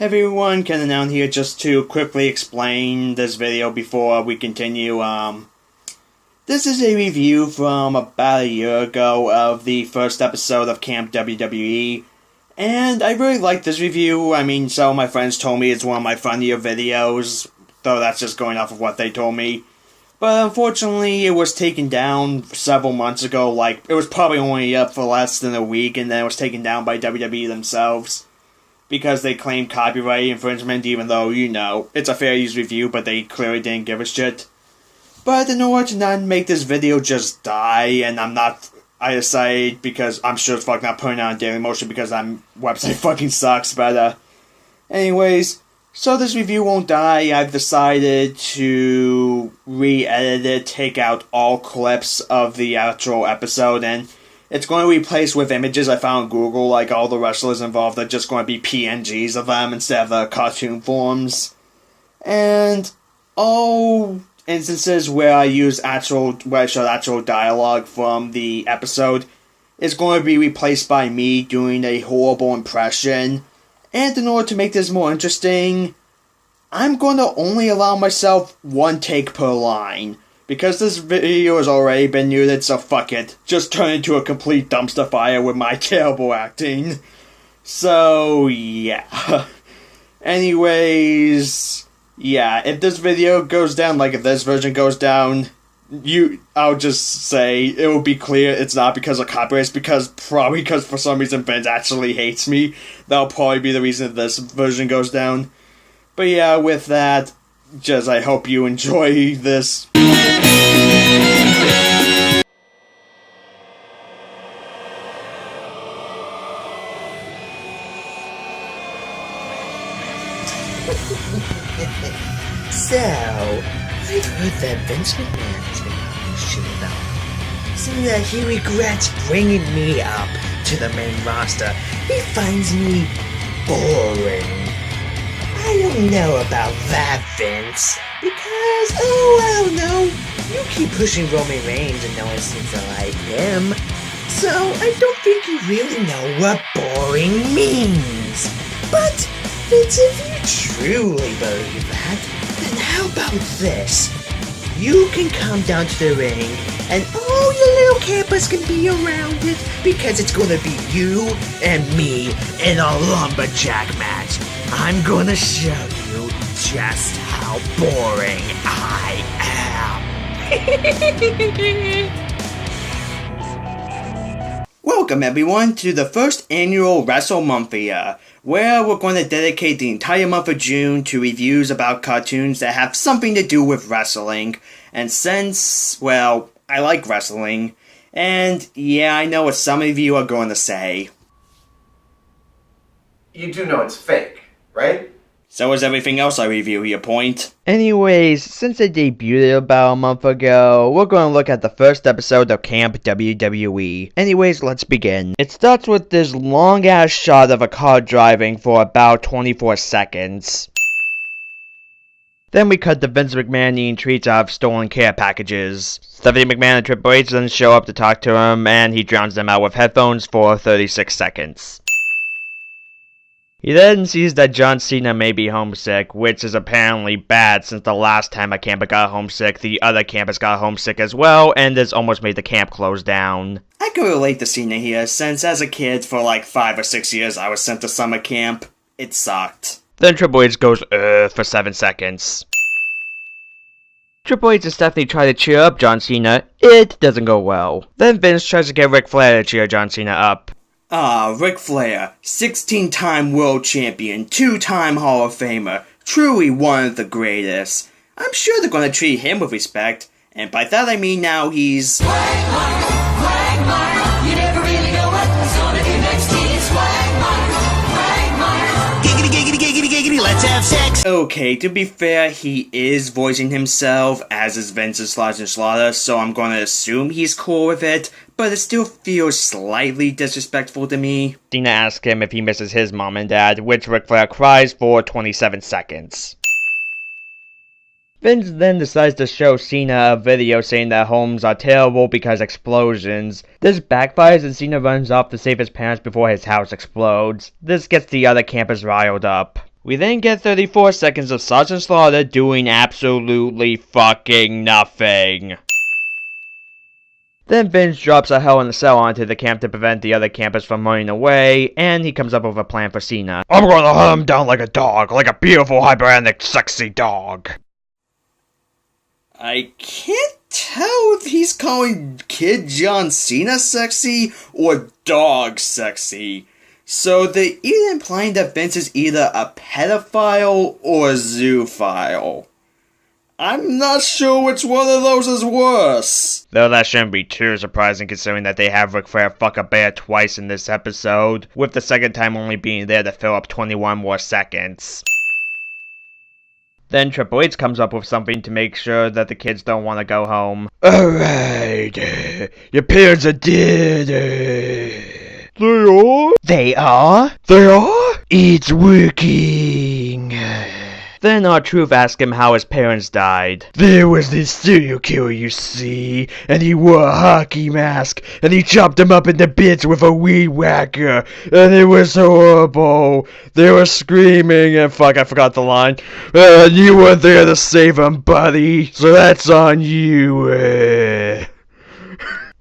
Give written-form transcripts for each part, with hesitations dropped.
Hey everyone, KenTheNoun here just to quickly explain this video before we continue. This is a review from about a year ago of the first episode of Camp WWE, and I really like this review. I mean, some of my friends told me it's one of my funnier videos, though that's just going off of what they told me. But unfortunately, it was taken down several months ago, like, it was probably only up for less than a week, and then it was taken down by WWE themselves. Because they claimed copyright infringement, even though, you know, it's a fair use review, but they clearly didn't give a shit. But in order to not make this video just die, and I decided, because I'm sure it's fuck not putting it on Dailymotion because that website fucking sucks, but, anyways, so this review won't die. I've decided to re-edit it, take out all clips of the actual episode, and it's going to be replaced with images I found on Google, like all the wrestlers involved are just going to be PNGs of them instead of the cartoon forms. And all instances where I showed actual dialogue from the episode is going to be replaced by me doing a horrible impression. And in order to make this more interesting, I'm going to only allow myself one take per line. Because this video has already been muted, so fuck it. Just turn into a complete dumpster fire with my terrible acting. So, yeah. Anyways, yeah, if this video goes down, like if this version goes down, I'll just say, it will be clear it's not because of copyright, it's probably because for some reason Vince actually hates me. That'll probably be the reason this version goes down. But yeah, with that, I hope you enjoy this. So, I've heard that Vince McMahon has been talking shit about me, saying that he regrets bringing me up to the main roster. He finds me boring. I don't know about that, Vince, because, I don't know, you keep pushing Roman Reigns and no one seems to like him, so I don't think you really know what boring means. But, Vince, if you truly believe that, then how about this? You can come down to the ring, and all your little campers can be around it, because it's gonna be you and me in a lumberjack match. I'm gonna show you just how boring I am. Welcome everyone to the first annual WrestleMonthia, where we're going to dedicate the entire month of June to reviews about cartoons that have something to do with wrestling. And since, well, I like wrestling, and yeah, I know what some of you are going to say. You do know it's fake, right? So is everything else I review here, point. Anyways, since it debuted about a month ago, we're going to look at the first episode of Camp WWE. Anyways, let's begin. It starts with this long-ass shot of a car driving for about 24 seconds. Then we cut to Vince McMahon eating treats out of stolen care packages. Stephanie McMahon and Triple H then show up to talk to him, and he drowns them out with headphones for 36 seconds. He then sees that John Cena may be homesick, which is apparently bad since the last time a camper got homesick, the other campers got homesick as well, and this almost made the camp close down. I can relate to Cena here, since as a kid for like 5 or 6 years I was sent to summer camp. It sucked. Then Triple H goes, for 7 seconds. Triple H and Stephanie try to cheer up John Cena. It doesn't go well. Then Vince tries to get Ric Flair to cheer John Cena up. Ric Flair, 16-time world champion, 2-time Hall of Famer, truly one of the greatest. I'm sure they're gonna treat him with respect, and by that I mean now he's... Quagmire, you never really know what's gonna be next. He's Quagmire, giggity, giggity, giggity, giggity, let's have sex. Okay, to be fair, he is voicing himself, as is Vince's Slaughter, so I'm gonna assume he's cool with it. But it still feels slightly disrespectful to me. Cena asks him if he misses his mom and dad, which Ric Flair cries for 27 seconds. Vince then decides to show Cena a video saying that homes are terrible because explosions. This backfires and Cena runs off to save his parents before his house explodes. This gets the other campers riled up. We then get 34 seconds of Sergeant Slaughter doing absolutely fucking nothing. Then Vince drops a Hell in a Cell onto the camp to prevent the other campers from running away, and he comes up with a plan for Cena. I'm gonna hunt him down like a dog, like a beautiful, hyperanic, sexy dog. I can't tell if he's calling Kid John Cena sexy or dog sexy. So they're either implying that Vince is either a pedophile or a zoophile. I'm not sure which one of those is worse. Though that shouldn't be too surprising considering that they have Ric Flair fuck a bear twice in this episode, with the second time only being there to fill up 21 more seconds. Then Triple H comes up with something to make sure that the kids don't want to go home. Alright, your parents are dead. They are? They are? They are? It's working. Then R-Truth asks him how his parents died. There was this serial killer, you see, and he wore a hockey mask, and he chopped him up into bits with a weed whacker, and it was horrible. They were screaming, and fuck, I forgot the line. And you weren't there to save him, buddy, so that's on you.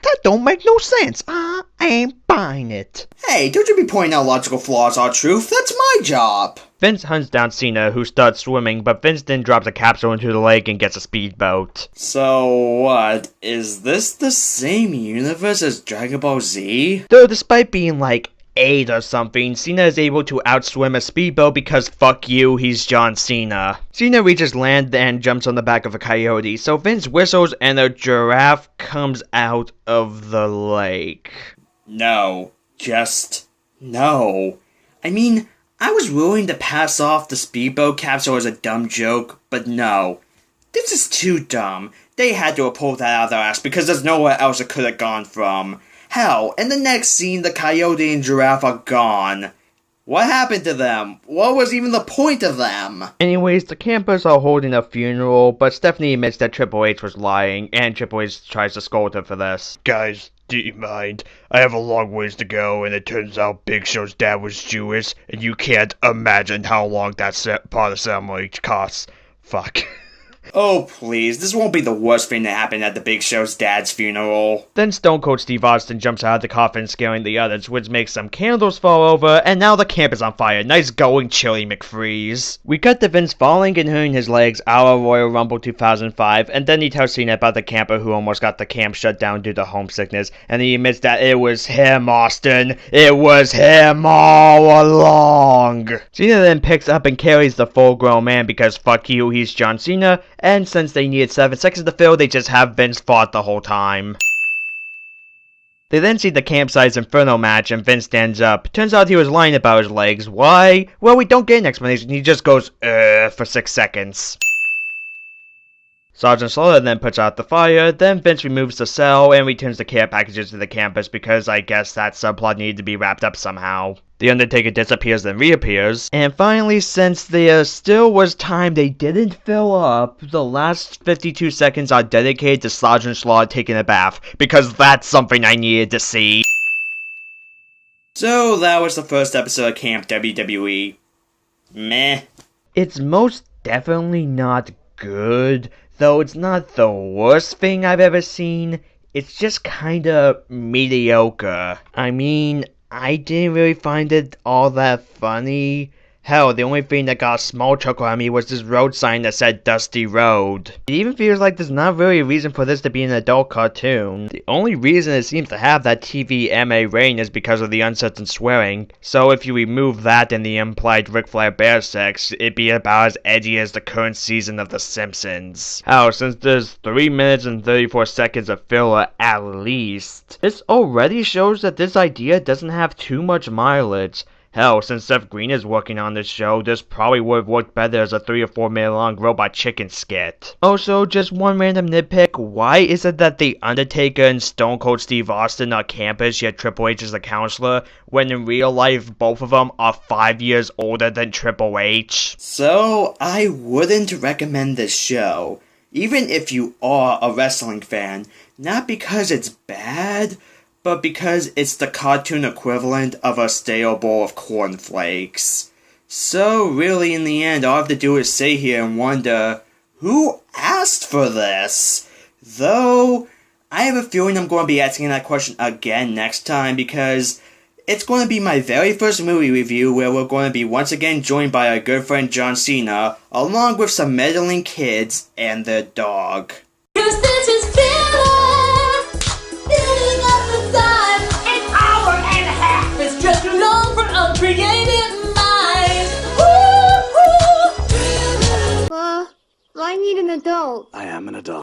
That don't make no sense. I ain't buying it. Hey, don't you be pointing out logical flaws, R-Truth. That's my job. Vince hunts down Cena, who starts swimming, but Vince then drops a capsule into the lake and gets a speedboat. So what? Is this the same universe as Dragon Ball Z? Though despite being like 8 or something, Cena is able to outswim a speedboat because fuck you, he's John Cena. Cena reaches land and jumps on the back of a coyote, so Vince whistles and a giraffe comes out of the lake. No. Just no. I mean, I was willing to pass off the speedboat capsule as a dumb joke, but no. This is too dumb. They had to have pulled that out of their ass because there's nowhere else it could have gone from. Hell, in the next scene, the coyote and giraffe are gone. What happened to them? What was even the point of them? Anyways, the campers are holding a funeral, but Stephanie admits that Triple H was lying, and Triple H tries to scold her for this. Guys, do you mind? I have a long ways to go, and it turns out Big Show's dad was Jewish, and you can't imagine how long that part of ceremony costs. Fuck. Oh please, this won't be the worst thing to happen at the Big Show's dad's funeral. Then Stone Cold Steve Austin jumps out of the coffin scaring the others, which makes some candles fall over, and now the camp is on fire. Nice going, Chili McFreeze. We cut to Vince falling and hurting his legs a la Royal Rumble 2005, and then he tells Cena about the camper who almost got the camp shut down due to homesickness, and he admits that it was him, Austin. It was him all along. Cena then picks up and carries the full-grown man because fuck you, he's John Cena, and since they needed 7 seconds to fill, they just have Vince fought the whole time. They then see the campsite's Inferno match, and Vince stands up. Turns out he was lying about his legs. Why? Well, we don't get an explanation. He just goes, for 6 seconds. Sergeant Slaughter then puts out the fire, then Vince removes the cell and returns the care packages to the campus because I guess that subplot needed to be wrapped up somehow. The Undertaker disappears then reappears, and finally, since there still was time they didn't fill up, the last 52 seconds are dedicated to Sergeant Slaughter taking a bath, because that's something I needed to see. So that was the first episode of Camp WWE. Meh. It's most definitely not good, though it's not the worst thing I've ever seen. It's just kinda mediocre. I mean, I didn't really find it all that funny. Hell, the only thing that got a small chuckle at me was this road sign that said Dusty Road. It even feels like there's not really a reason for this to be an adult cartoon. The only reason it seems to have that TV MA rating is because of the uncertain swearing. So if you remove that and the implied Ric Flair bear sex, it'd be about as edgy as the current season of The Simpsons. Hell, since there's 3 minutes and 34 seconds of filler at least, this already shows that this idea doesn't have too much mileage. Hell, since Seth Green is working on this show, this probably would have worked better as a 3 or 4 minute long Robot Chicken skit. Also, just one random nitpick, why is it that The Undertaker and Stone Cold Steve Austin are campus yet Triple H is a counselor, when in real life both of them are 5 years older than Triple H? So, I wouldn't recommend this show, even if you are a wrestling fan, not because it's bad, but because it's the cartoon equivalent of a stale bowl of cornflakes. So really in the end, all I have to do is sit here and wonder, who asked for this? Though, I have a feeling I'm going to be asking that question again next time, because it's going to be my very first movie review where we're going to be once again joined by our good friend John Cena, along with some meddling kids and their dog. 'Cause this is filler, filling up the time. An hour and a half is just too long for uncreative minds. Woo-hoo. I need an adult. I am an adult.